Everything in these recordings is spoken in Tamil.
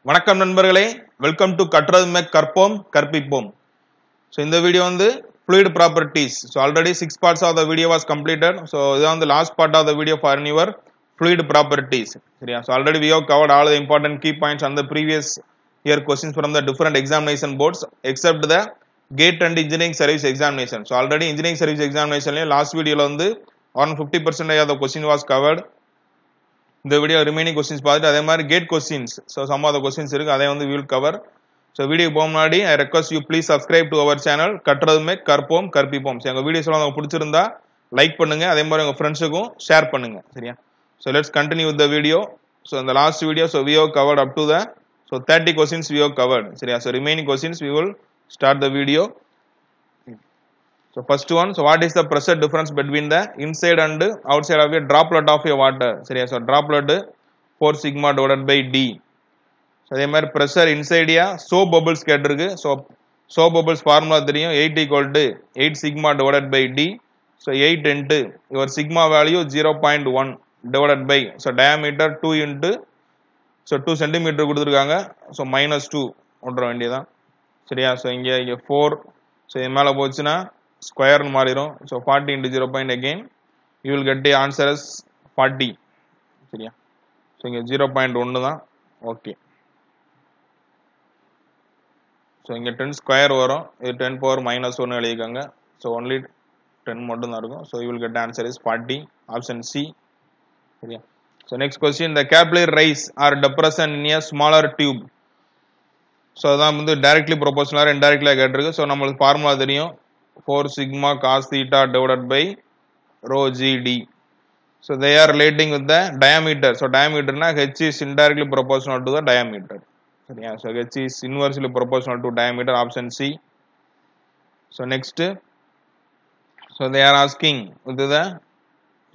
வணக்கம் நண்பர்களே, வெல்கம் டு கற்றதுமே கற்போம் கற்பிப்போம். ஸோ இந்த வீடியோ வந்து fluid properties. So already 6 parts of the video was completed. So this is the last part of the video for your fluid properties. So already we have covered all the important key points on the previous year questions from the different examination boards except the GATE and engineering service examination. So already engineering service examination last video வந்து around 50% of the question was covered. இந்த வீடியோ ரிமைனிங் கொஸ்டின்ஸ் பார்த்துட்டு அதே மாதிரி GATE questions some of the questions இருக்கு, அதை வந்து வில் கவர். ஸோ வீடியோ போக முன்னாடி I request you please subscribe to our channel கற்றதுமே கற்போம் கற்பிப்போம். ஸோ எங்கள் வீடியோஸ் எல்லாம் பிடிச்சிருந்தா லைக் பண்ணுங்க, அதே மாதிரி உங்க ஃப்ரெண்ட்ஸுக்கும் ஷேர் பண்ணுங்க, சரியா? So let's continue with the video. So இந்த last video we have covered up to the 30 questions we have covered, சரியா? So remaining questions we will start the video. So first one, so what is the pressure difference between the inside and outside of a droplet of a water? சரியா? So droplet 4 sigma divided by d. So அதே மாதிரி pressure inside ya soap bubbles கேட்டிருக்கு. So soap bubbles formula தெரியும், 8 equal to 8 sigma divided by d. So 8 into your sigma value 0.1 divided by, so diameter 2 into, so 2 cm கொடுத்திருக்காங்க. So -2 போட்ற வேண்டியதான், சரியா? So இங்க 4, so இது மேல போச்சுனா ஸ்கொயர் மாறிடும். So 40 into 0 point again you will get the answer as 40, சரியா? ஸோ இங்கே 0.1 தான், ஓகே. ஸோ இங்கே 10 ஸ்கொயர் வரும், இது 10 power -1 எழுதிக்கோங்க. ஸோ ஒன்லி 10 மட்டும் தான் இருக்கும். So you will get the answer is 40, option C, சரியா? So next question, the capillary rise or depression in a smaller tube. So அதான் வந்து டைரக்ட்லி ப்ரொபோஷனலாக இன்டைரக்ட்லியாக கேட்டிருக்கு. ஸோ நம்மளுக்கு ஃபார்முலா தெரியும், 4 sigma cos theta divided by rho gd. So they are relating with the diameter. So diameter na h is indirectly proportional to the diameter. So h is inversely proportional to diameter, option C. So next, so they are asking with the,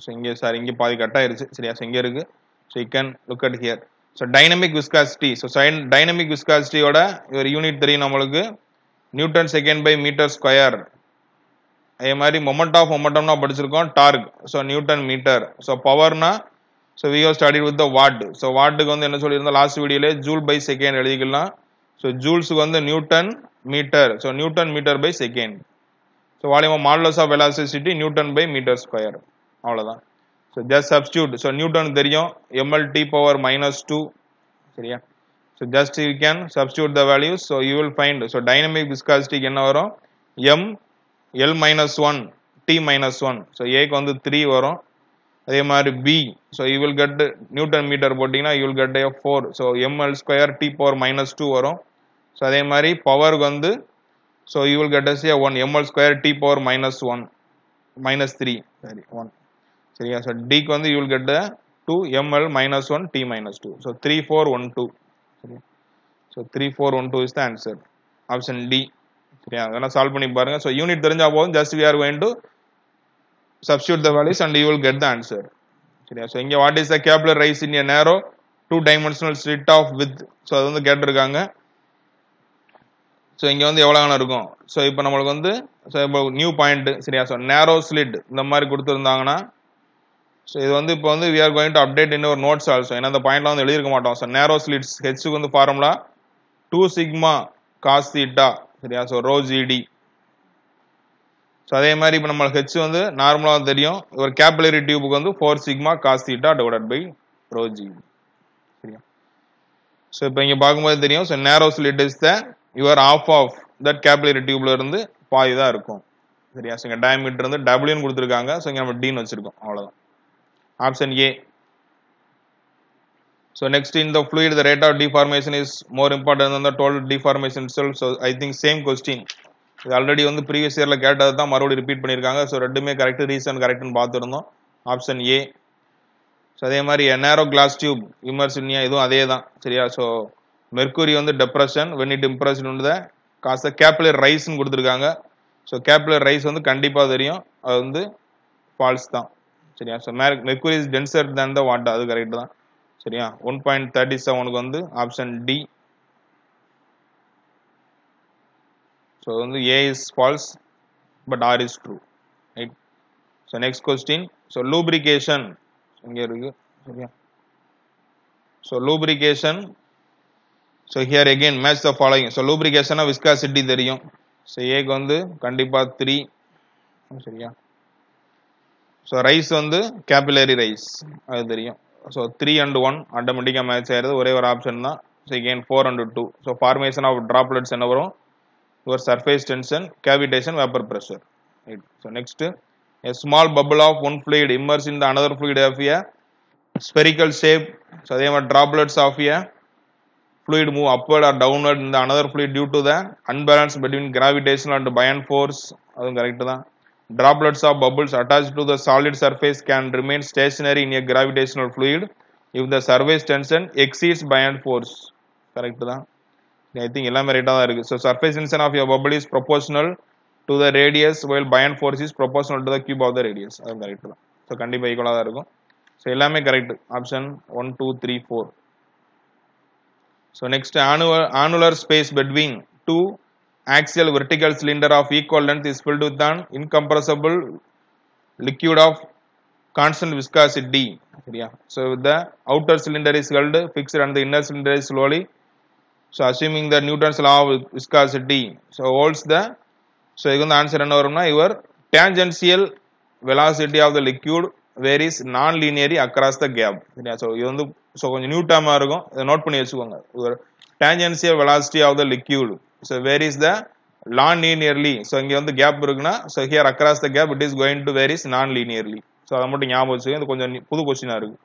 so inge sorry inge பாதி கட் ஆயிருச்சு, சரியா? So இங்க இருக்கு, so you can look at here. So dynamic viscosity. So dynamic viscosity ஓட ஒரு யூனிட் தெரியும் நம்மளுக்கு, newton second by metre square. அதே மாதிரி மொமெண்ட் ஆஃப் மொமெண்டம்னா படிச்சிருக்கோம், torque, so newton metre. So பவர்னா, so we have studied with the watt. So வாட்டுக்கு வந்து என்ன சொல்லியிருந்தோம் லாஸ்ட் வீடியோல, ஜூல் பை செகண்ட் எழுதிக்கலாம். ஸோ ஜூல்ஸுக்கு வந்து newton metre, so newton metre by second. So volume modulus of velocity newton by metre square, அவ்வளோதான். So just substitute. So newton தெரியும், mlt பவர் -2, சரியா? So just you can substitute the values. So you will find, so dynamic விஸ்காசிட்டிக்கு என்ன வரும், m L -1 T -1. ஸோ ஏக்கு வந்து 3 வரும். அதே மாதிரி B, so you will get newton metre போட்டிங்கன்னா you will get 4. So ml square T power -2 வரும். ஸோ அதே மாதிரி பவருக்கு வந்து, so you will get 1 ml square T power -1 -3, சரி 1, சரியா? ஸோ Dக்கு வந்து you will get 2 ml -1 T -2. So 3412, சரியா? So 3412 is the answer, option D, சரியா? அதெல்லாம் சால்வ் பண்ணி பாருங்க. ஸோ யூனிட் தெரிஞ்சா போதும், just we are going to substitute the values and you will get the answer, சரியா? ஸோ இங்க what is the capillary rise in a narrow 2-dimensional slit of width. So அது வந்து கேட்டிருக்காங்க. ஸோ இங்க வந்து எவ்வளவு இருக்கும், ஸோ இப்போ நம்மளுக்கு வந்து, ஸோ இப்போ நியூ பாயிண்ட், சரியா? ஸோ நேரோ ஸ்லிட் இந்த மாதிரி கொடுத்துருந்தாங்கன்னா, ஸோ இது வந்து இப்போ வந்து we are going to update in our notes also. ஏன்னா இந்த பாயிண்ட்ல வந்து எழுதிருக்க மாட்டோம். ஸோ நேரோ ஸ்லிட்ஸ் ஹெச்சுக்கு வந்து ஃபார்முலா 2 sigma cos theta, சரியா? So rho g d. ஸோ அதே மாதிரி இப்போ நம்மளுக்கு ஹெச் வந்து நார்மலாக தெரியும், ஒரு கேபிலரி டியூபுக்கு வந்து 4 sigma cos theta divided by rho g, சரியா? ஸோ இப்போ இங்கே பார்க்கும்போது தெரியும், so narrow slit is the your of of that capillary டியூப்ல இருந்து பாதி தான் இருக்கும், சரியா? ஸோ இங்கே டயமீட்டர் வந்து டபிள்யூன்னு கொடுத்துருக்காங்க. ஸோ இங்கே நம்ம டின்னு வச்சிருக்கோம், அவ்வளோதான், option A. So next, in the fluid the rate of deformation is more important than the total deformation itself. So I think same question இது ஆல்ரெடி வந்து ப்ரீவியஸ் இயர்ல கேட்டதை தான் மறுபடியும் ரிப்பீட் பண்ணியிருக்காங்க. ஸோ ரெண்டுமே கரெக்ட், ரீசன் கரெக்ட்னு பார்த்துருந்தோம், ஆப்ஷன் ஏ. ஸோ அதே மாதிரி நேரோ கிளாஸ் டியூப் இமர்சினியா, இதுவும் அதே தான், சரியா? ஸோ மெர்க்குரி வந்து depression when it impressed into the cause the capillary rise ன்னு கொடுத்துருக்காங்க. ஸோ capillary rise வந்து கண்டிப்பாக தெரியும், அது வந்து ஃபால்ஸ் தான், சரியா? So mercury is denser than the water, அது கரெக்ட் தான், சரியா? 1.37க்கு வந்து ஆப்ஷன் டி. ஸோ வந்து A is false but R is true, right? So next question, so lubrication இங்கே இருக்கு, சரியா? So lubrication, So here again match the following. So lubrication viscosity தெரியும். So A க்கு வந்து கண்டிப்பா 3 சரியா. So rise வந்து capillary rise அது தெரியும். So 3 and 1 ஆட்டோமேட்டிக்கா மேட்ச் ஆயிருது ஒரே ஒரு ஆப்ஷன் தான். So again 4 and 2. So formation of droplets என்ன வரும்? Your surface tension, cavitation, vapor pressure. Right. So next a small bubble of one fluid immersed in the another fluid of a spherical shape. So they are droplets of a fluid move upward or downward in the another fluid due to the unbalance between gravitational and buoyant force. That's correct. Droplets of bubbles attached to the solid surface can remain stationary in a gravitational fluid if the surface tension exceeds buoyant force. Correct. I think எல்லாமே ரைட்டா தான் இருக்கு. So surface tension of your bubble is proportional to the radius while buoyant force is proportional to the cube of the radius. அது கரெக்ட் தான். So கண்டிப்பா ஈக்குவலா தான் இருக்கும். So எல்லாமே correct. Option 1 2 3 4. So next annular space between two axial vertical cylinder of equal length is filled with an incompressible liquid of constant viscosity. So the outer cylinder is held fixed and the inner cylinder is slowly. So assuming the Newton's law of viscosity, so holds the, so the answer என்ன வரும்னா your tangential velocity of the liquid varies non-linearly across the gap. So இது வந்து so கொஞ்சம் நியூ டேர்மா இருக்கும், இதை நோட் பண்ணி வச்சுக்கோங்க. your tangential velocity of the liquid so varies the non-linearly. So இங்க வந்து கேப் இருக்குன்னா so here across the gap it is going to varies non-linearly. So அதை மட்டும் ஞாபகம் வச்சுக்கோங்க, இது கொஞ்சம் புது கொஸ்டினா இருக்கு.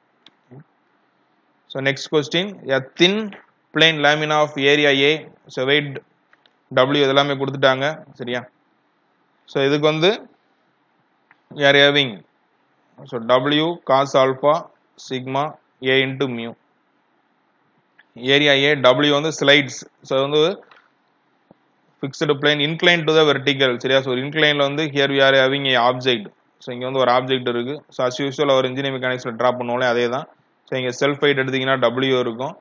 So next question, a thin plane lamina of area A, so weight W இதெல்லாமே கொடுத்துட்டாங்க சரியா. So இதுக்கு வந்து we are having so W cos alpha sigma A into mu. Area A W வந்து slides, so வந்து fixed plane inclined to the vertical சரியா. So incline ல வந்து here we are having a object. So இங்க வந்து ஒரு ஆப்ஜெக்ட் இருக்கு. So as usual our engineering mechanics ல டிரா பண்ணுவோம்ல அதே தான். So இங்க self height எடுத்தீங்கன்னா W இருக்கும்.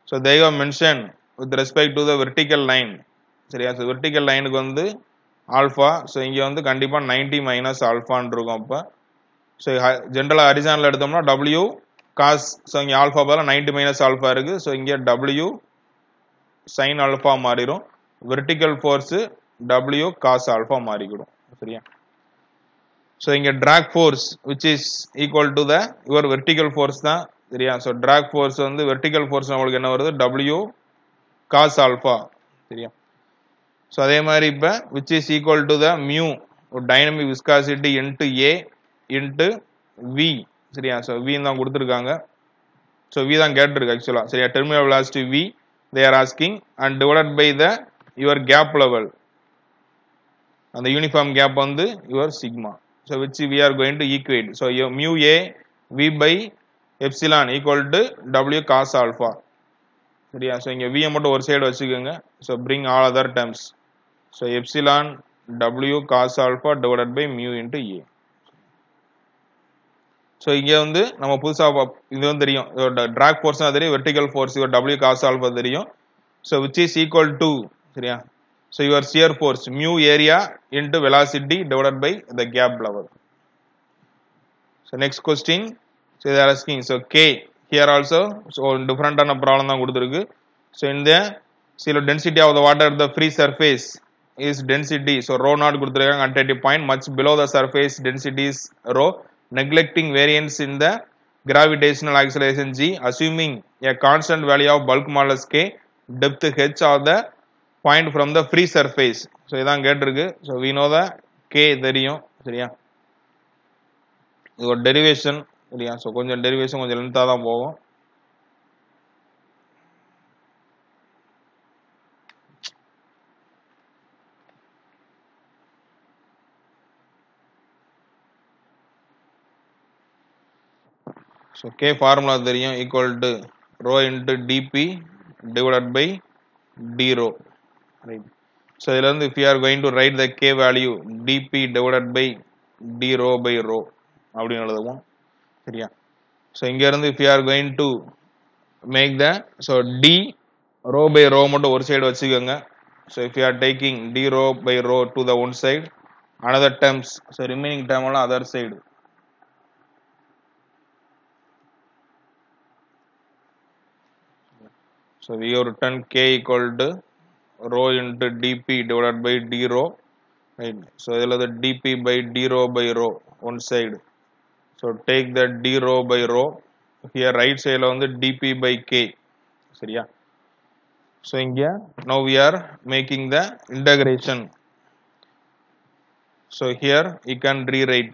So they have mentioned with respect to the vertical line சரியா. So vertical line க்கு வந்து alpha, so இங்க வந்து கண்டிப்பா 90 minus alpha ன்னு இருக்கும். அப்ப so ஜெனரலா ஹரிசான்ல எடுத்தோம்னா W cos, so இங்க alpha பதிலா 90 minus alpha இருக்கு. So இங்க W sin alpha மாறிடும், vertical force W cos alpha மாறிடும் சரியா. So இங்க drag force which is equal to the your vertical force தான் சரியா. So drag force வந்து vertical force நமக்கு என்ன வருது W cos alpha சரியா. So அதே மாதிரி இப்ப which is equal to the mu dynamic viscosity into A into V சரியா. So V தான் கொடுத்திருக்காங்க. So V தான் கேட்டிருக்கு ஆக்சுவலா சரியா. terminal velocity V they are asking and divided by the your gap level, and the uniform gap வந்து your sigma. So which we are going to equate. So mu A V by epsilon equal to W cos alpha சரியா. So இங்க V மட்டும் ஒரு சைடு வச்சுக்கோங்க. So bring all other terms. So epsilon W cos alpha divided by mu into A. So இங்க வந்து நம்ம புதுசா இது வந்து தெரியும், drag force தெரியும், vertical force your W cos alpha தெரியும். So which is equal to சரியா. So your shear force mu area into velocity divided by the gap level. So next question, so they are asking so K here also, so different ஆன problem தான் கொடுத்திருக்கு. So in the so density of the water at the free surface is density, so rho naught கொடுத்திருக்காங்க at a point much below the surface density is rho, neglecting variance in the gravitational acceleration G, assuming a constant value of bulk modulus K, depth H of the point from the free surface. So இதான் கேட்டிருக்கு. So we know the K தெரியும் சரியா. இது ஒரு டெரிவேஷன் சரியா. ஸோ கொஞ்சம் டெரிவேஷன் கொஞ்சம் லென்த்தாக தான் போகும். ஸோ கே ஃபார்முலா தெரியும், equal to rho into dp divided by d rho right. So இதுல இருந்து if you are going to write the k value dp divided by d rho by rho அப்படின்னு எழுதுவோம் சரியா. ஸோ இங்க இருந்து if you are going to make the so d rho by rho மட்டும் ஒரு சைடு வச்சுக்கோங்க. So if you are taking d rho by rho to the one side, another terms so remaining term on other side. So we have written K equal to rho into dp divided by d rho, right? So the dp by d rho by rho one side. So take that d rho by rho. Here right side on the dp by k. சரியா? So now we are making the integration. So here you can rewrite.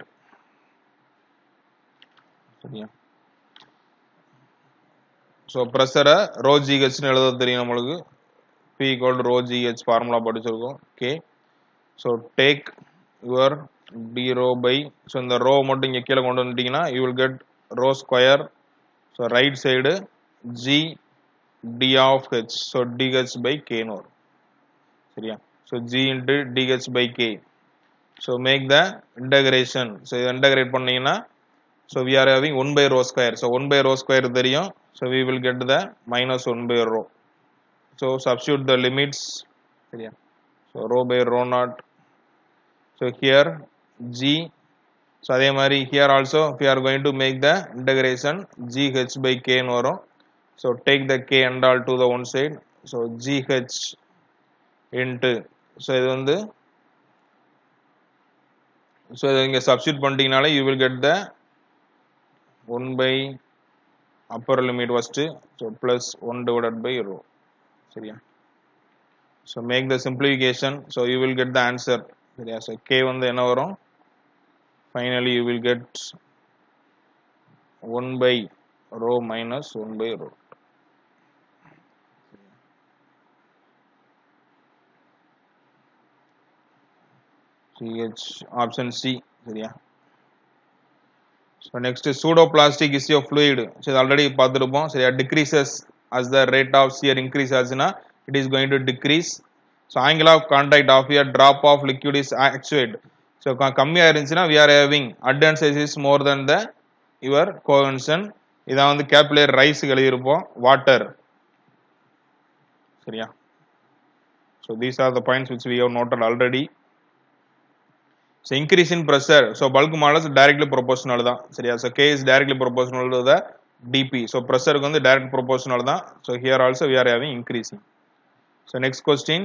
சரியா? So pressure rho gh னு எழுத தெரியும் நமக்கு. P equal to rho gh formula படிச்சிருக்கோம். Okay. So take your d rho by, so இந்த rho மட்டும் இங்க கீழ கொண்டு வந்துட்டீங்கன்னா you will get rho square. So right side g d of h, so dh by k னு வரும். சரியா? So g into dh by k. So make the integration. So integrate பண்ணீங்கன்னா, so we are having 1 by rho square. So 1 by rho square தெரியும். So we will get the minus 1 by rho. So substitute the limits. சரியா? So rho by rho naught. So here g. So அதே மாதிரி here also we are going to make the integration gh by k னு வரும். So take the k and all to the one side. So gh into, so இது வந்து, so இங்க substitute பண்ணிட்டீங்கனாலே you will get the 1 by upper limit first, so plus 1 divided by rho. சரியா? So make the simplification, so you will get the answer. சரியா? So k வந்து என்ன வரும்? Finally you will get 1 by rho minus 1 by rho. CH option C. சரியா? So next is pseudoplasticity of fluid. So already பார்த்திருப்போம். சரியா? Decreases as the rate of shear increase ஆச்சுனா it is going to decrease. So angle of contact of a drop of liquid is actuate. So கம்மியா இருந்துச்சுனா we are having advantage is more than the your coefficient. இதான் வந்து capillary rise எழுதி இருப்போம் water. சரியா? So these are the points which we have noted already. So increase in pressure, so bulk modulus directly proportional தான். சரியா? So K is directly proportional to the dp. So pressure க்கு வந்து direct proportional தான். So here also we are having increasing. So next question.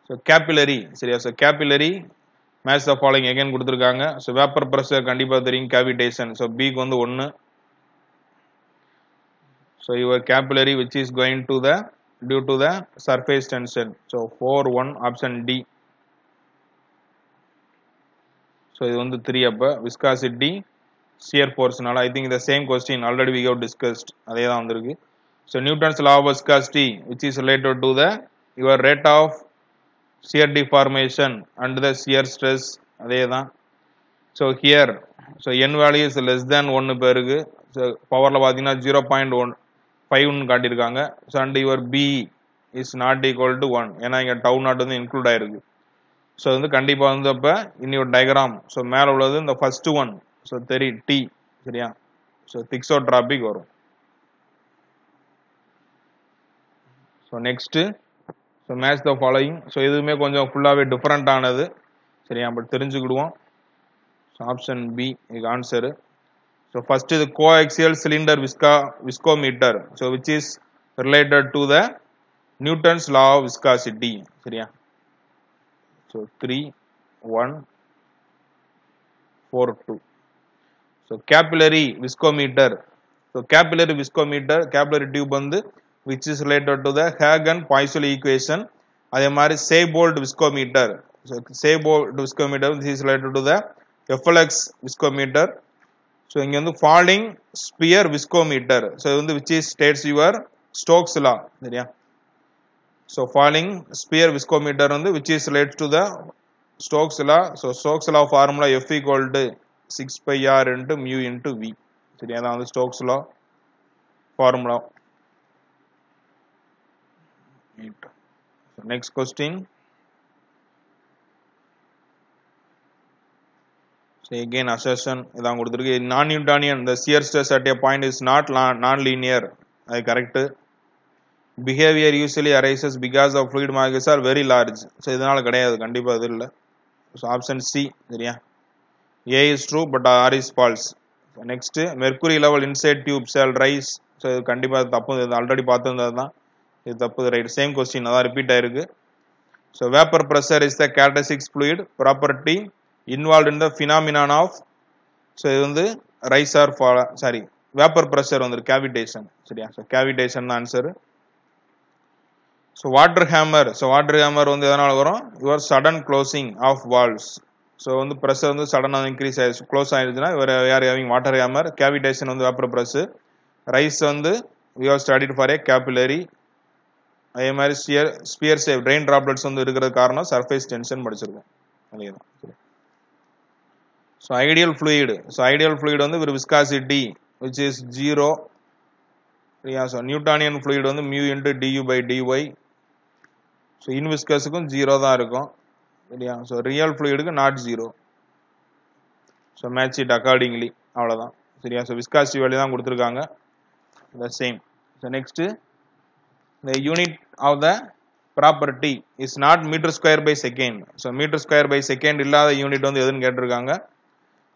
So capillary. சரியா? So capillary match the following again கொடுத்திருக்காங்க. So vapor pressure கண்டிப்பா தெரியும் cavitation. So B க்கு வந்து 1. So your capillary which is going to the due to the surface tension. So 4-1 option D. So இது வந்து 3 அப்ப viscosity shear force நால I think the same question already we have discussed. அதே தான் வந்திருக்கு. So Newton's law of viscosity which is related to the your rate of shear deformation and the shear stress அதே தான். So here so n value is less than 1 இப்ப இருக்கு. So பவர்ல பாத்தீங்கன்னா 0.1 5 ன்னு காட்டியிருக்காங்க. So and your B is not equal to 1. ஏன்னா இங்க tau naught வந்து இன்க்ளூட் ஆயிருக்கு. So வந்து கண்டிப்பா வந்து அப்ப in your diagram, so மேல உள்ளது இந்த first one, so தெரி T. சரியா? So thixotropic வரும். So next, so match the following. So இதுவுமே கொஞ்சம் ஃபுல்லாவே டிஃபரண்ட் ஆனது. சரியா? But தெரிஞ்சுக்கிடுவோம். So option B is answer. So first is the coaxial cylinder viscometer, so which is related to the Newton's law of viscosity. சரியா? So 3-1-4-2. So capillary viscometer. So capillary viscometer, capillary tube வந்து which is related to the Hagen-Poiseuille equation. அதே மாதிரி Seibold viscometer. So Seibold viscometer this is related to the FLX viscometer. So இங்க வந்து falling sphere viscometer. So இது வந்து which is states your Stokes law. சரியா? So falling sphere viscometer வந்து which is related to the Stokes law. So Stokes law formula F equal to 6 pi r into mu into V. சரியா? அதான் வந்து Stokes law formula. So next question. So again assertion இதான் கொடுத்திருக்கு. Non Newtonian, the shear stress at a point is not non-linear. அது correct. Behavior usually arises because of fluid molecules are very large. So இதனால கிடையாது, கண்டிப்பா அது இல்ல. So option C. சரியா? A is true but R is false. So next, mercury level inside tube shall rise. So இது கண்டிப்பாக தப்பு, இது ஆல்ரெடி பார்த்துருந்தது தான், இது தப்பு, ரைட். சேம் கொஸ்டின் அதான் ரிப்பீட் ஆயிருக்கு. So vapour pressure is the characteristic fluid property involve in the phenomenon of, so இது வந்து rise or fall, sorry vapour pressure வந்து கேவிடேஷன், சரியா. ஸோ கேவிடேஷன் தான் ஆன்சர். ஸோ வாட்டர் ஹேமர் வந்து எதனால் வரும், your sudden closing of valves. So வந்து ப்ரெஷர் வந்து சடனாக இன்க்ரீஸ் ஆயிடுச்சு, க்ளோஸ் ஆயிடுச்சுன்னா இவர் யார் ஹேவிங் வாட்டர் ஹேமர். கேவிடேஷன் வந்து வேப்பர் ப்ரெஷர். ரைஸ் வந்து we have studied for a capillary. அதே மாதிரி ஸ்பியர் சேவ் ரெயின் டிராப்லெட்ஸ் வந்து இருக்கிறது காரணம் சர்ஃபேஸ் டென்ஷன் படிச்சிருக்கோம், அதே தான். ஸோ ஐடியல் ஃப்ளூயிட் வந்து ஒரு விஸ்காசிட்டி which is 0. சரியா. ஸோ நியூட்டானியன் ஃப்ளூயிட் வந்து mu into du by dy. So இன்விஸ்கஸுக்கும் 0 தான் இருக்கும், சரியா. ஸோ ரியல் ஃப்ளூயிடுக்கு not 0. So match it accordingly, அவ்வளோதான், சரியா. ஸோ விஸ்காசிட்டி வேல்யூ தான் கொடுத்துருக்காங்க, the same. So next, the unit of the property is not meter square by second. So meter square by second இல்லாத யூனிட் வந்து எதுன்னு கேட்டிருக்காங்க.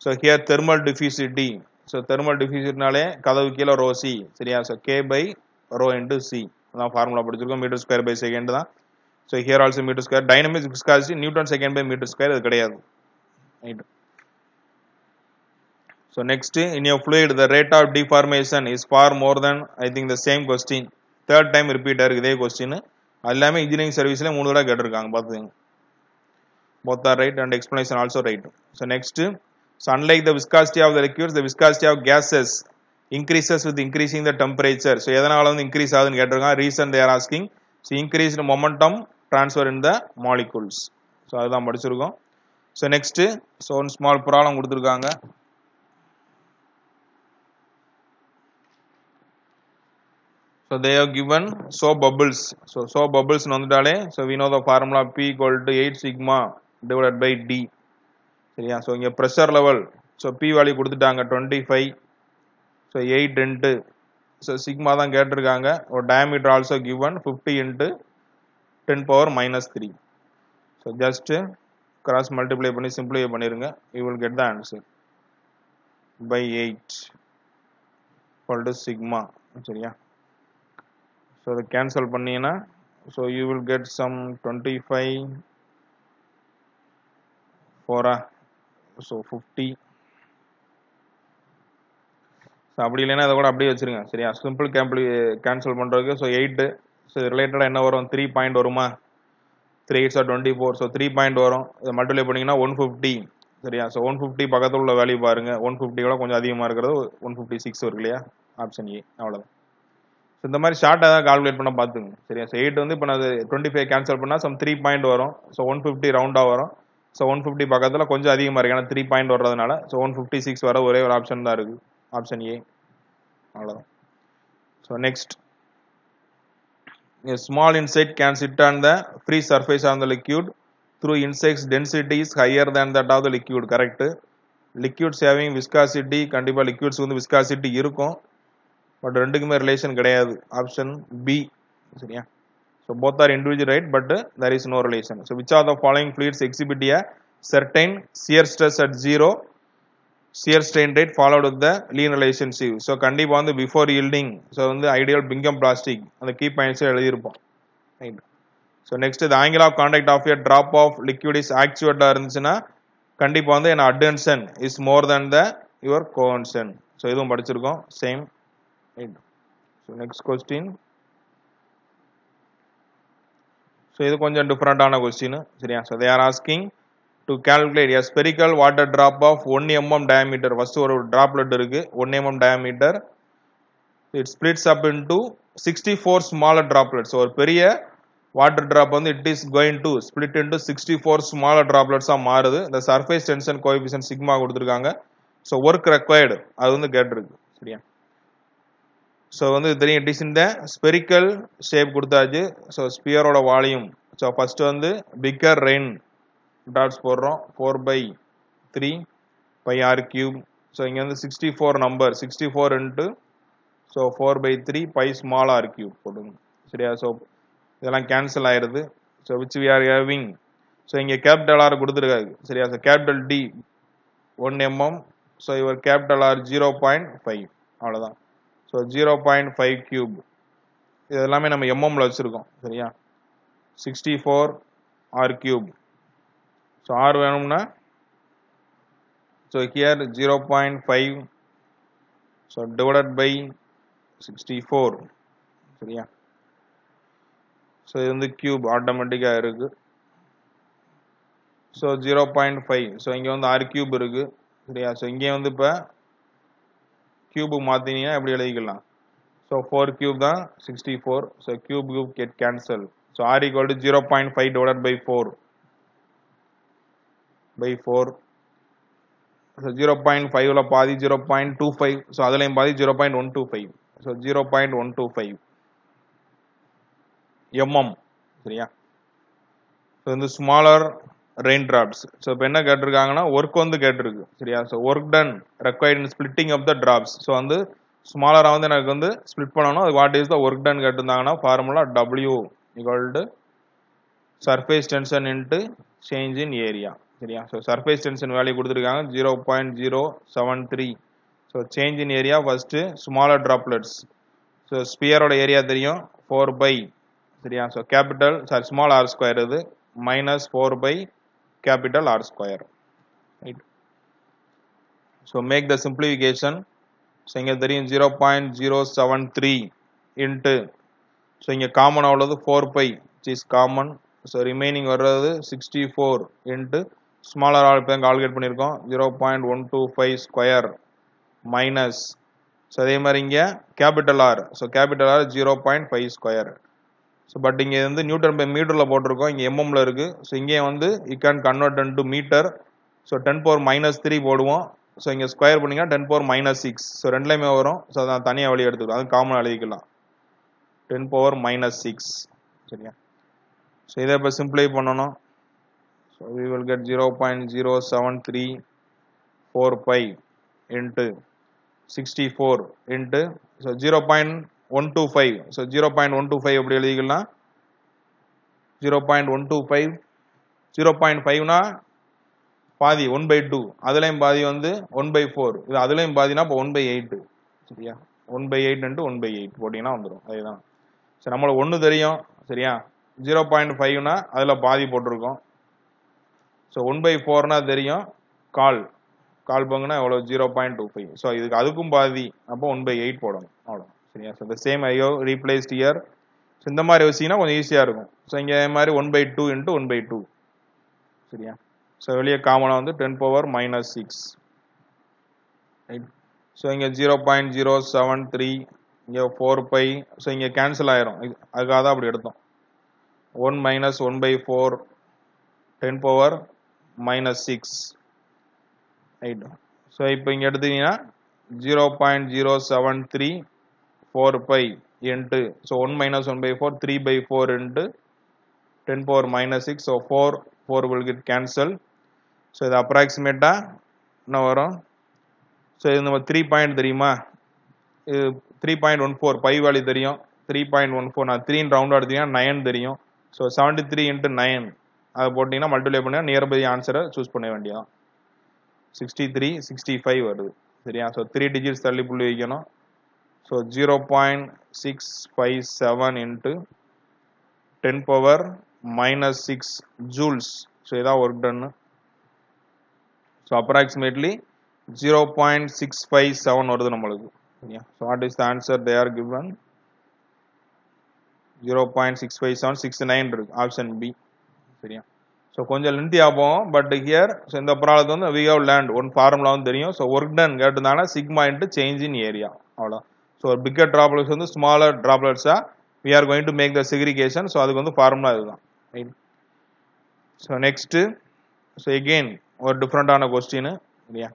So here thermal diffusivity. So thermal diffusivity கதவு கீழே ரோ சி, சரியா. So k by rho into c அதான் ஃபார்முலா படிச்சிருக்கோம், மீட்டர் ஸ்கொயர் பை செகண்ட் தான். So here also metre square. Dynamic viscosity newton second by metre square, இது கிடையாது, right. So next, in a fluid the rate of deformation is far more than, I think the same question, third time repeat ஆயிருக்கு இதே கொஸ்டின். எல்லாமே இன்ஜினியரிங் சர்வீஸ்ல 3 தடவை கேட்டிருக்காங்க, பார்த்துங்க. both are right and explanation also right. So next, so unlike the viscosity of the liquids, the viscosity of gases increases with increasing the temperature. So எதனால வந்து இன்க்ரீஸ் ஆகுதுன்னு கேட்டிருக்காங்க. Reason they are asking, so increased momentum transfer in the molecules. So அதுதான் படிச்சிருக்கோம். So next, so one small problem கொடுத்திருக்காங்க. So they have given soap bubbles. So soap bubbles வந்துட்டாலே, so we know the formula P equal to 8 sigma divided by D, சரியா. ஸோ இங்கே pressure level, so P value கொடுத்துட்டாங்க 25, ஸோ 8 இன்ட்டு, ஸோ சிக்மா தான் கேட்டிருக்காங்க. ஒரு diameter also given 50 into 10⁻³ so just cross multiply பண்ணி சிம்பிளிஃபை பண்ணிருங்க, you will get the answer by 8 equal to sigma, சரியா. ஸோ அதை கேன்சல் பண்ணீங்கன்னா, so you will get some 25 4, so 50. So அப்படி இல்லைன்னா அதை கூட அப்படியே வச்சிருங்க, சரியா. சிம்பிள் கேன்சல் பண்ணுறதுக்கு, ஸோ 8, ஸோ ரிலேட்டடாக என்ன வரும், 3 பாயிண்ட் வருமா, 3 8 24, ஸோ 3 பாயிண்ட் வரும். இதை மல்டிப்ளை பண்ணிங்கன்னா 150, சரியா. ஸோ 150 பக்கத்தில் உள்ள வேல்யூ பாருங்க, 150 கொஞ்சம் அதிகமாக இருக்கிறது 156 இருக்கு இல்லையா, ஆப்ஷன் ஏ, அவ்வளோதான். ஸோ இந்த மாதிரி ஷார்ட்டாக தான் கால்குலேட் பண்ண பார்த்துங்க, சரியா. ஸோ 8 வந்து இப்போ நான் 25 கேன்சல் பண்ணால் சம் 3 பாயிண்ட் வரும். ஸோ 150 ரவுண்டாக வரும். ஸோ 150 பக்கத்தில் கொஞ்சம் அதிகமாக இருக்குது, ஏன்னா 3 பாயிண்ட் வர்றதுனால. ஸோ 156 வர ஒரே ஒரு ஆப்ஷன் தான் இருக்குது, ஆப்ஷன் ஏ, அவ்வளோதான். So next, a small insect can sit on the free surface of the liquid through insect's density is higher than that of the liquid. Correct. Liquids having viscosity, கண்டிப்பா liquids வந்து viscosity இருக்கும், பட் ரெண்டுக்குமே ரிலேஷன் கிடையாது, ஆப்ஷன் பி, சரியா. So both are individual, right, but there is no relation. So which of the following fluids exhibit a certain shear stress at 0 shear strain rate followed with the linear relationship? So கண்டிப்பா வந்து before yielding, so வந்து ideal Bingham plastic அந்த key points எழுதியிருப்போம், right. So next, the angle of contact of a drop of liquid is actuated இருந்துச்சுன்னா கண்டிப்பா வந்து என்ன adhesion is more than the your cohesion. So இதுவும் படிச்சிருக்கோம், same, right. So next question, so இது கொஞ்சம் டிஃபரெண்டான கொஸ்டின், சரியா. So they are asking to calculate a spherical water drop of 1 mm diameter. First ஒரு droplet இருக்கு 1 mm diameter, it splits up into 64 smaller droplets. So ஒரு பெரிய water drop வந்து it is going to split into 64 smaller droplets ஆ மாறுது. the surface tension coefficient sigma கொடுத்திருக்காங்க. so work required அது வந்து கேட்டிருக்கு, சரியா. ஸோ வந்து தெரியும், இட் இஸ் இந்த ஸ்பெரிக்கல் ஷேப் கொடுத்தாச்சு. ஸோ ஸ்பியரோட வால்யூம், ஸோ ஃபர்ஸ்ட் வந்து பிக்கர் ரெயின் டாட்ஸ் போடுறோம், 4/3 πr³. ஸோ இங்கே வந்து 64 number, 64 into so 4/3 π small r³ போடுங்க, சரியா. ஸோ இதெல்லாம் கேன்சல் ஆயிடுது. So which we are having, so இங்கே கேபிட்டல் ஆர் கொடுத்துருக்காரு, சரியா. So capital D 1 mm, so இவர் கேபிட்டல் ஆர் 0.5, அவ்வளோதான். ஸோ 0.5 கியூப் இது எல்லாமே நம்ம எம்எம்ல வச்சுருக்கோம் சரியா 64 ஆர் கியூப் ஸோ ஆர் வேணும்னா so here 0.5 so divided by 64 சரியா ஸோ இது வந்து கியூப் ஆட்டோமேட்டிக்காக இருக்குது ஸோ 0.5 ஸோ இங்கே வந்து ஆர் கியூப் இருக்குது சரியா ஸோ இங்கே வந்து இப்போ கியூபு மாற்றினீங்கன்னா எப்படி எழுதிக்கலாம் ஸோ 4 கியூப் தான் 64 so cube get cancel so R equal to 0.5 divided by 4 so 0.5ல பாதி 0.25 ஸோ அதுலேயும் பாதி 0.125 ஸோ 0.125 mm சரியா ஸோ இந்த ஸ்மாலர் ரெயின் டிராப்ஸ் ஸோ இப்போ என்ன கேட்டிருக்காங்கன்னா ஒர்க் வந்து கேட்டிருக்கு சரியா so work done required in splitting of the drops so வந்து ஸ்மாலராக வந்து எனக்கு வந்து ஸ்பிளிட் பண்ணணும் அது what is the work done கேட்டிருந்தாங்கன்னா formula W equal to surface tension into change in area சரியா ஸோ சர்ஃபேஸ் டென்ஷன் வேல்யூ கொடுத்துருக்காங்க 0.073 so change in area first smaller droplets so ஸ்பியரோட ஏரியா தெரியும் 4 பை சரியா so capital small R square இது minus 4 pi capital R square right so make the simplification so இங்கே தெரியும் 0.073 இன்ட்டு ஸோ இங்கே காமன் அவ்வளவு 4 pi is common so remaining வர்றது 64 இன்ட்டு ஸ்மாலர் ஆல் இப்போ கால்குலேட் பண்ணியிருக்கோம் 0.125 ஸ்கொயர் மைனஸ் ஸோ அதே மாதிரி இங்கே capital R so capital R 0.5 square so but இங்கே வந்து நியூட்டன் பை மீட்டரில் போட்டிருக்கோம் இங்கே எம்எம்ல இருக்குது ஸோ இங்கே வந்து you can convert into metre so 10⁻³ போடுவோம் ஸோ இங்கே ஸ்கொயர் பண்ணிங்கன்னா 10⁻⁶ ஸோ ரெண்டுலேயுமே வரும் ஸோ அதை நான் தனியாக வழி எடுத்துக்கலாம் அது காமன் எழுதிக்கலாம் 10⁻⁶ சரியா ஸோ இதை இப்போ சிம்பிளை பண்ணணும் so we will get 0.073 by into 64 into so 0.125 so 0.125 எப்படி எழுதிக்கலாம் 0.125 0.5னா பாதி 1/2 அதுலேயும் பாதி வந்து 1/4 இது அதுலேயும் பாதினா இப்போ 1/8 சரியா 1/8 இன்ட்டு 1/8 போட்டிங்கன்னா வந்துடும் அதுதான் சரி நம்மளுக்கு 1 தெரியும் சரியா 0.5னா அதில் பாதி போட்டிருக்கோம் ஸோ 1/4னா தெரியும் கால் பங்குனா எவ்வளோ 0.25 ஸோ இதுக்கு அதுக்கும் பாதி அப்போ 1/8 போடணும் அவ்வளோ சரியா ஸோ இந்த சேம் ஐயோ ரீப்ளேஸ்ட் இயர் ஸோ இந்த மாதிரி வச்சிங்கன்னா கொஞ்சம் ஈஸியாக இருக்கும் ஸோ இங்கே மாதிரி 1/2 இன்ட்டு 1/2 சரியா ஸோ வெளியே காமனாக வந்து 10⁻⁻⁶ ரைட் ஸோ இங்கே 0.073 இங்கே 4 பை ஸோ இங்கே கேன்சல் ஆயிரும் அதுக்காக தான் அப்படி எடுத்தோம் 1 மைனஸ் 1/4 10⁻⁻⁶ ரைட் ஸோ இப்போ இங்கே எடுத்தீங்கன்னா 0.073 4 pi into so 1 minus 1/4 3/4 into 10⁻⁻⁶ so 4 will get cancel so இது அப்ராக்சிமேட்டாக என்ன வரும் ஸோ இது நம்ம 3 பாயிண்ட் தெரியுமா இது 3.14 பை வேல்யூ தெரியும் 3.14 நான் 3 ரவுண்டாக எடுத்தீங்கன்னா 9 தெரியும் ஸோ 73 இன்ட்டு 9 அதை போட்டிங்கன்னா மல்டிப்ளை பண்ணி நியர்பை ஆன்சரை சூஸ் பண்ண வேண்டியதான் 63 65 வருது சரியா ஸோ 3 டிஜிட்ஸ் தள்ளி புள்ளி வைக்கணும் ஸோ 0.657 இன்ட்டு 10⁻⁻⁶ ஜூல்ஸ் ஸோ இதான் ஒர்க் டன்னு ஸோ அப்ராக்சிமேட்லி 0.657 வருது நம்மளுக்கு சரியா so what is the answer they are given 0.65769 இருக்கு ஆப்ஷன் பி சரியா ஸோ கொஞ்சம் லென்த்தி ஆகும் பட் ஹியர் ஸோ இந்த ப்ராப்ளத்தை வந்து வி ஹவ் லேர்ன்ட் ஒன் ஃபார்முலாவும் தெரியும் ஸோ ஒர்க் டன் கேட்டிருந்தாங்கன்னா sigma into change in area அவ்வளோ ஸோ பிக்கர் ட்ராப்லெட்ஸ் வந்து ஸ்மாலர் ட்ராப்லெட்ஸாக we are going to make the segregation so அதுக்கு வந்து ஃபார்முலா இதுதான் right so next so again ஒரு டிஃப்ரெண்டான கொஸ்டின் இல்லையா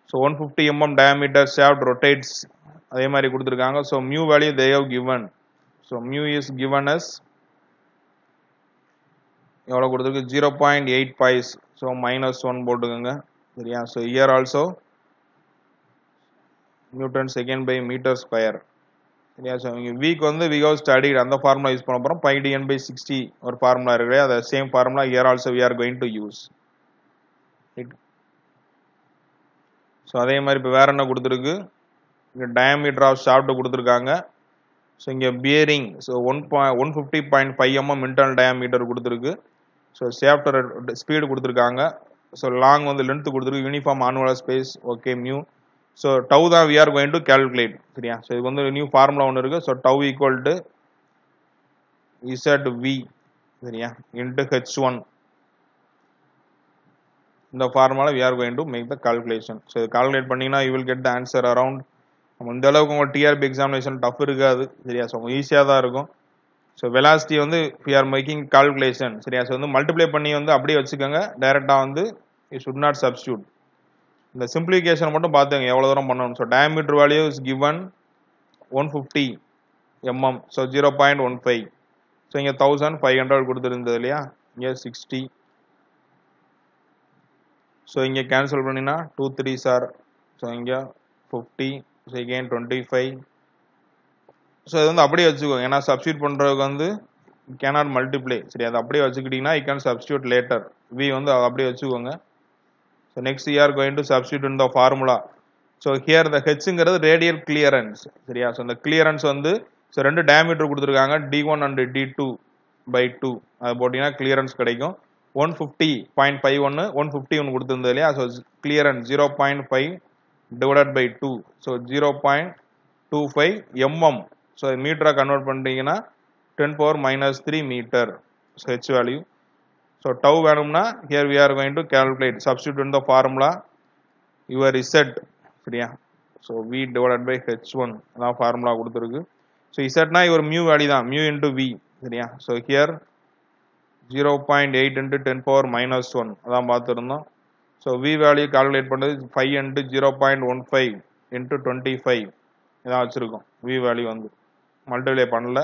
so 150 mm diameter shaft rotates அதே மாதிரி கொடுத்துருக்காங்க so mu value they have given so mu is given as எவ்வளோ கொடுத்துருக்கு 0.8 pies ஸோ -1 போட்டுக்கோங்க சரியா so here also newton second by metre square சரியா ஸோ இங்கே வீக் வந்து வி ஹவ் ஸ்டடிட் அந்த ஃபார்முலா யூஸ் பண்ண போகிறோம் πdn/60 ஒரு ஃபார்முலா இருக்கு அதை same formula here also we are going to use right so அதே மாதிரி இப்போ வேற என்ன கொடுத்துருக்கு இங்கே டயாமீட்டர் ஆஃப் ஷாஃப்ட் கொடுத்துருக்காங்க. ஸோ இங்கே bearing so 150.5 mm internal diameter கொடுத்துருக்கு. ஸோ ஷாஃப்டர் ஸ்பீடு கொடுத்துருக்காங்க. ஸோ லாங் வந்து லென்த் கொடுத்துருக்கு. Uniform annual space okay mu. So tau தான் we are going to calculate. சரியா? ஸோ இது வந்து நியூ ஃபார்முலா ஒன்று இருக்குது. So tau equal to ZV சரியா இன்ட்டு H1. இந்த formula we are going to make the calculation. So calculate பண்ணிங்கன்னா you will get the answer around. இந்த அளவுக்கு உங்கள் டிஆர்பி எக்ஸாமினேஷன் டஃப் இருக்காது. சரியா? ஸோ ஈஸியாக தான் இருக்கும். ஸோ வெலாசிட்டி வந்து we are making calculation. சரியா? ஸோ வந்து மல்டிப்ளை பண்ணி வந்து அப்படியே வச்சுக்கோங்க. டைரெக்டாக வந்து you should not substitute. இந்த சிம்பிளிஃபிகேஷன் மட்டும் பார்த்துங்க எவ்வளோ தூரம் பண்ணணும். So diameter value is given 150 mm. So 0.15. So இங்கே 1500 கொடுத்துருந்தது இல்லையா? இங்கே 60. ஸோ இங்கே கேன்சல் பண்ணினா 2 3s are. ஸோ இங்கே 50. So again 25. ஸோ இது வந்து அப்படியே வச்சுக்கோங்க. ஏன்னா சப்ஸ்டியூட் பண்ணுறதுக்கு வந்து கேனாட் மல்டிப்ளை. சரி, அதை அப்படியே வச்சுக்கிட்டிங்கன்னா you can substitute later. We வந்து அதை அப்படியே வச்சுக்கோங்க. So next you are going to substitute in the formula. So here the ஹெச்ங்கிறது ரேடியல் கிளியரன்ஸ். சரியா? ஸோ இந்த கிளியரன்ஸ் வந்து ஸோ ரெண்டு டயாமீட்டர் கொடுத்துருக்காங்க D1 அண்ட் D2/2. அது போட்டிங்கன்னா கிளியரன்ஸ் கிடைக்கும். 150.51 150 கொடுத்துருந்தது இல்லையா? So clearance 0.5 divided by 2. So 0.25 mm. So மீட்டராக கன்வெர்ட் பண்ணிட்டீங்கன்னா 10⁻³ metre. So H value. So tau வேணும்னா here we are going to calculate substitute in the formula your Z. சரியா? So V divided by H1 அதான் ஃபார்முலா கொடுத்துருக்கு. ஸோ இசட்னா இவர் மியூ வேல்யூ தான், மியூ இன்ட்டு V. சரியா? ஸோ ஹியர் 0.8 இன்ட்டு 10⁻⁻1 அதான் பார்த்துருந்தோம். ஸோ V வேல்யூ கால்குலேட் பண்ணுறது 5 இன்ட்டு 0.15 இன்ட்டு 25 இதான் வச்சுருக்கோம். V வேல்யூ வந்து மல்டிப்ளை பண்ணல.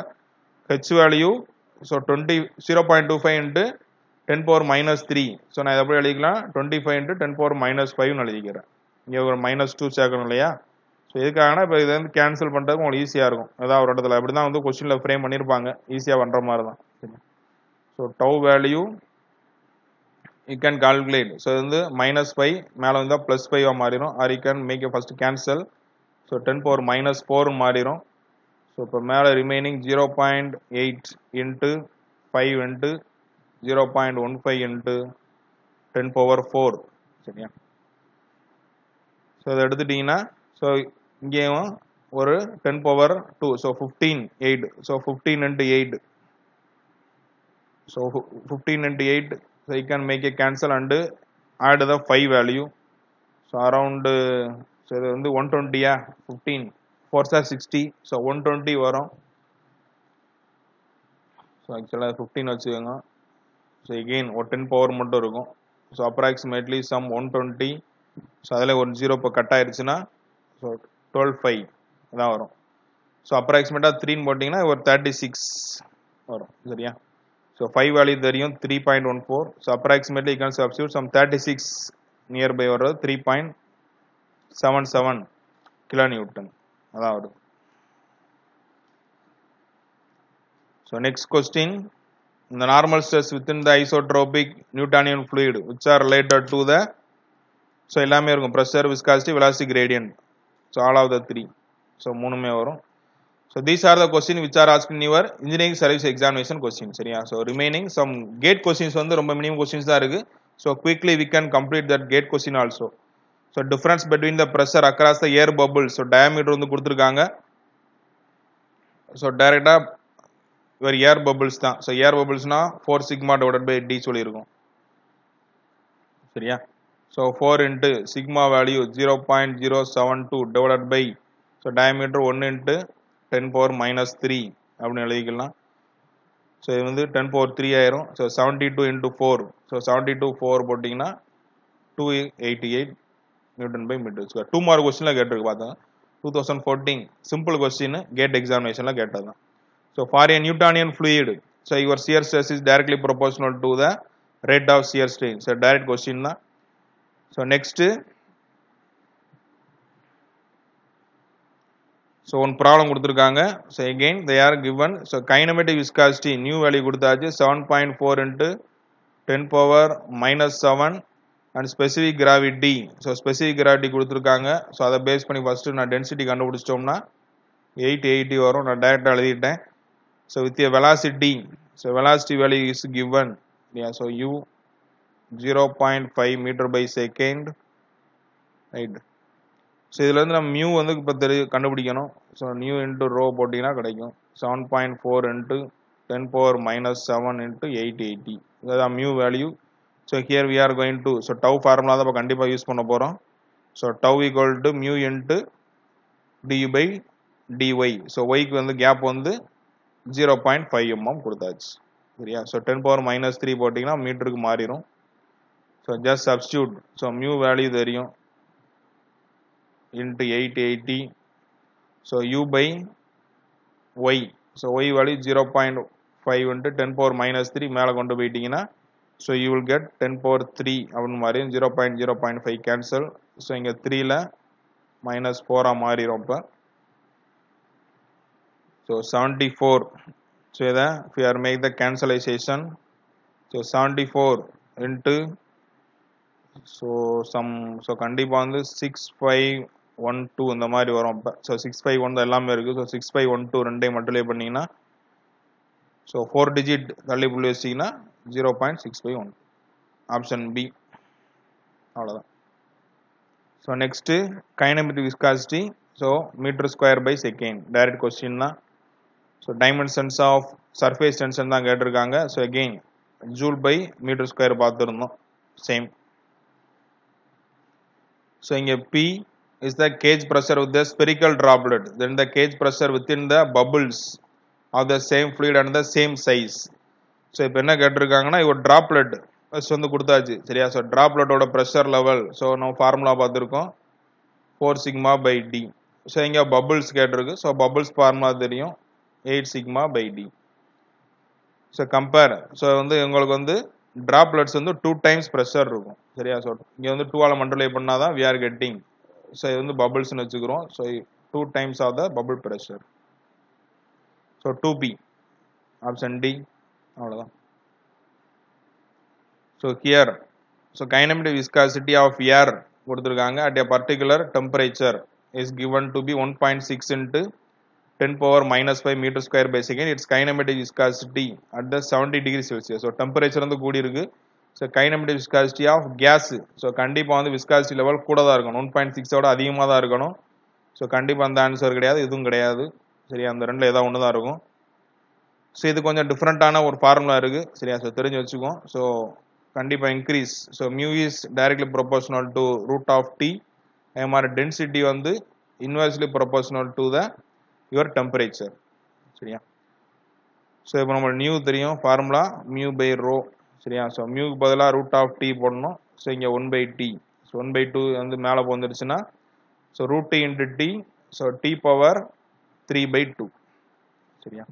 H value so 0.25 into 10⁻⁻3. So நான் இதை எப்படி எழுதிக்கலாம்? 25 இன்ட்டு 10⁻⁻5 எழுதிக்கிறேன். இங்கே ஒரு -2 சேர்க்கணும் இல்லையா? ஸோ எதுக்காகனா இப்போ இதை வந்து கேன்சல் பண்ணுறதுக்கு உங்களுக்கு ஈஸியாக இருக்கும். ஏதாவது ஒரு இடத்துல அப்படி தான் வந்து கொஸ்டினில் ஃப்ரேம் பண்ணியிருப்பாங்க. ஈஸியாக பண்ணுற மாதிரி தான். So tau value you can calculate. So இது வந்து -5 மேலே வந்தால் +5 மாறிடும். Or you can make first cancel. So 10⁻⁻4 மாறிடும். ஸோ இப்போ மேலே ரிமைனிங் 0.8 இன்ட்டு 5 இன்ட்டு 0.15 இன்ட்டு 10⁻4. சரியா? ஸோ இதை எடுத்துட்டிங்கன்னா ஸோ இங்கேயும் ஒரு 10⁻2. So 15 so 15 into 8. So 15 into 8. So you can make a cancel and add the 5 value. So around so இது வந்து 120. 15 4s are 60. ஸோ 120 வரும். ஸோ ஆக்சுவலாக 15 வச்சுக்கோங்க. ஸோ எகெயின் ஒரு 10 பவர் மட்டும் இருக்கும். So approximately some 120. ஸோ அதில் ஒரு 0 இப்போ கட் ஆயிடுச்சுன்னா ஸோ 12/5 தான் வரும். ஸோ அப்ராக்சிமேட்டாக 3 போட்டிங்கன்னா ஒரு 36 வரும். சரியா? ஸோ 5 வேல்யூ தெரியும் 3.14. So approximately you can substitute some 36 nearby வர்றது 3.77 kN அதான் வருது. ஸோ நெக்ஸ்ட் கொஸ்டின், இந்த normal stress within the isotropic Newtonian fluid which are related to the. So எல்லாமே இருக்கும், pressure, viscosity, velocity gradient. So all of the 3. So மூணுமே வரும். So these are the question which are asking your engineering service examination question. சரியா? So remaining some GATE questions வந்து ரொம்ப மினிமம் கொஸ்டின்ஸ் தான் இருக்கு. So quickly we can complete that GATE question also. So difference between the pressure across the air bubble. So diameter வந்து கொடுத்துருக்காங்க. ஸோ டைரக்டா இவர் ஏர் பபுள்ஸ் தான். ஸோ ஏர் பபுள்ஸ்னா 4 சிக்மா டிவைடட் பை டி சொல்லியிருக்கோம். சரியா? So 4 into sigma value 0.072 divided by so diameter 1 into 10⁻³ அப்படின்னு எழுதிக்கலாம். ஸோ இது வந்து 10⁻³ ஆயிரும். So 72 into 4. ஸோ 72 4 போட்டிங்கன்னா 288 newton by metre square. 2 mark கொஸ்டின்ல கேட்டிருக்கு பார்த்தாங்க. 2014 சிம்பிள் கொஸ்டின் கேட் எக்ஸாமினேஷன்ல கேட்டது. So for a Newtonian fluid so your shear stress is directly proportional to the rate of shear strain. So direct question தான். So next so one problem கொடுத்துருக்காங்க. So again they are given. So kinematic viscosity new value கொடுத்தாச்சு 7.4 into 10⁻⁻7 and specific gravity. So specific gravity கொடுத்துருக்காங்க. ஸோ அதை பேஸ் பண்ணி ஃபர்ஸ்ட் நான் டென்சிட்டி கண்டுபிடிச்சிட்டோம்னா 880 வரும். நான் டைரக்டா எழுதிட்டேன். So with a velocity, so velocity value is given. So u 0.5 metre by second, right. So இதுல இருந்து நம்ம மியூ வந்து இப்போ கண்டுபிடிக்கணும். ஸோ நியூ இன்ட்டு ரோ போட்டிங்கன்னா கிடைக்கும் 7.4 இன்ட்டு 10⁻⁻7 இன்ட்டு 880. இதுதான் mu value. So here we are going to, so tau formula தான் இப்போ கண்டிப்பாக யூஸ் பண்ண போகிறோம். So tau equal to mu into d by dy. So ஒய்க்கு வந்து கேப் வந்து 0.5 mm கொடுத்தாச்சு, சரியா. ஸோ 10⁻³ போட்டிங்கன்னா மீட்டருக்கு மாறிடும். So just substitute. So mu value தெரியும் into 880. so u by y, so y value 0.5 into 10⁻³ மேல கொண்டு போயிட்டீங்கன்னா so you will get 10⁻³ அப்படினு மாறி 0.5 cancel. so இங்க 3 ல -4 மாறிரும். அப்ப so 74. so இத if you are make the cancellation, so 74 into so கண்டிப்பா வந்து 6512 இந்த மாதிரி வரும். ஸோ 651 எல்லாமே இருக்கு. ஸோ 6512 ரெண்டையும் மல்டிப்ளை பண்ணீங்கன்னா ஸோ 4 டிஜிட் தள்ளி புள்ளி வச்சிங்கன்னா 0.651. Option B. அவ்வளோதான். So next kinematic viscosity. So metre square by second. Direct question தான். So dimensions of surface tension தான் கேட்டிருக்காங்க. So again joule by metre square பார்த்துருந்தோம், சேம். ஸோ இங்கே P is the cage pressure with the spherical droplet, then the cage pressure within the bubbles of the same fluid and the same size. So இப்போ என்ன கேட்டிருக்காங்கன்னா ஒரு டிராப்லெட் வந்து கொடுத்தாச்சு, சரியா. ஸோ டிராப்லெட்டோட ப்ரெஷர் லெவல், ஸோ நம்ம ஃபார்முலா பார்த்துருக்கோம் 4 sigma by d. ஸோ இங்கே பபுள்ஸ் கேட்டிருக்கு. ஸோ பபுள்ஸ் ஃபார்முலா தெரியும் 8 sigma by d. So compare. So வந்து உங்களுக்கு வந்து டிராப்லெட்ஸ் வந்து 2 times ப்ரெஷர் இருக்கும், சரியா. ஸோ இங்கே வந்து 2 ஆல் மல்டிப்ளை பண்ணாதான் we are getting. ஸோ இது வந்து பபுள்ஸ்னு வச்சுக்கிறோம். So 2 times of the bubble pressure. So 2p. Option D. அவ்வளோதான். So here so kinematic viscosity of air கொடுத்துருக்காங்க at a particular temperature is given to be 1.6 into 10⁻⁻5 metre square by second. It's kinematic viscosity at the 70 degree Celsius. So temperature வந்து கூடி இருக்கு. So kinematic viscosity of gas, so கண்டிப்பாக வந்து விஸ்காசிட்டி லெவல் கூட தான் இருக்கணும், 1.6 விட அதிகமாக தான் இருக்கணும். ஸோ கண்டிப்பாக அந்த ஆன்சர் கிடையாது, இதுவும் கிடையாது, சரியா. அந்த ரெண்டில் ஏதாவது ஒன்று தான் இருக்கும். ஸோ இது கொஞ்சம் டிஃப்ரெண்ட்டான ஒரு ஃபார்முலா இருக்கு, சரியா. ஸோ தெரிஞ்சு வச்சுக்கோம். ஸோ கண்டிப்பாக increase. So mu is directly proportional to root of T. அதே மாதிரி டென்சிட்டி வந்து inversely proportional to the your temperature, சரியா. ஸோ இப்போ நம்ம நியூ தெரியும் ஃபார்முலா மியூ பை ரோ, சரியா. ஸோ மியூக்கு பதிலாக ரூட் ஆஃப் டி போடணும். ஸோ இங்கே 1/t. ஸோ 1/2 வந்து மேலே போந்துருச்சுன்னா so root T into T. So T power 3/2, சரியா.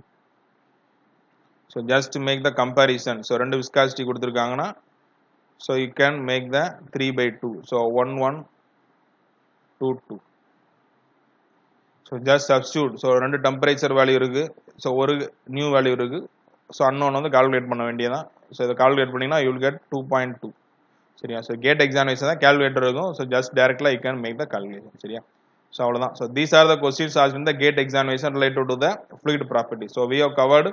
So just make the comparison. So ரெண்டு விஸ்காசிட்டி கொடுத்துருக்காங்கன்னா so you can make the 3/2. So 1122. So just substitute. So ரெண்டு டெம்பரேச்சர் வேல்யூ இருக்கு. ஸோ ஒரு நியூ வேல்யூ இருக்கு. ஸோ அன்னோன் வந்து கால்குலேட் பண்ண வேண்டியதான். ஸோ இதை கால்குலேட் பண்ணிங்கன்னா யூ வில் கெட் 2.2, சரியா. ஸோ கேட் எக்ஸாமினேஷன் தான் கேல்குலேட்டர் இருக்கும். ஸோ ஜஸ்ட் டைரக்ட்லா you can make the calculation, சரியா. ஸோ அவ்வளோதான். So these are the questions asked in the GATE examination related to the fluid property. So we have covered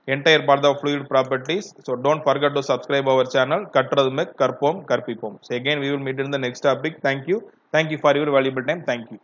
entire part of fluid properties. So don't forget to subscribe our channel. கற்றதுமே கற்போம் கற்பிப்போம். So again we will meet in the next topic. Thank you for your valuable time. Thank you.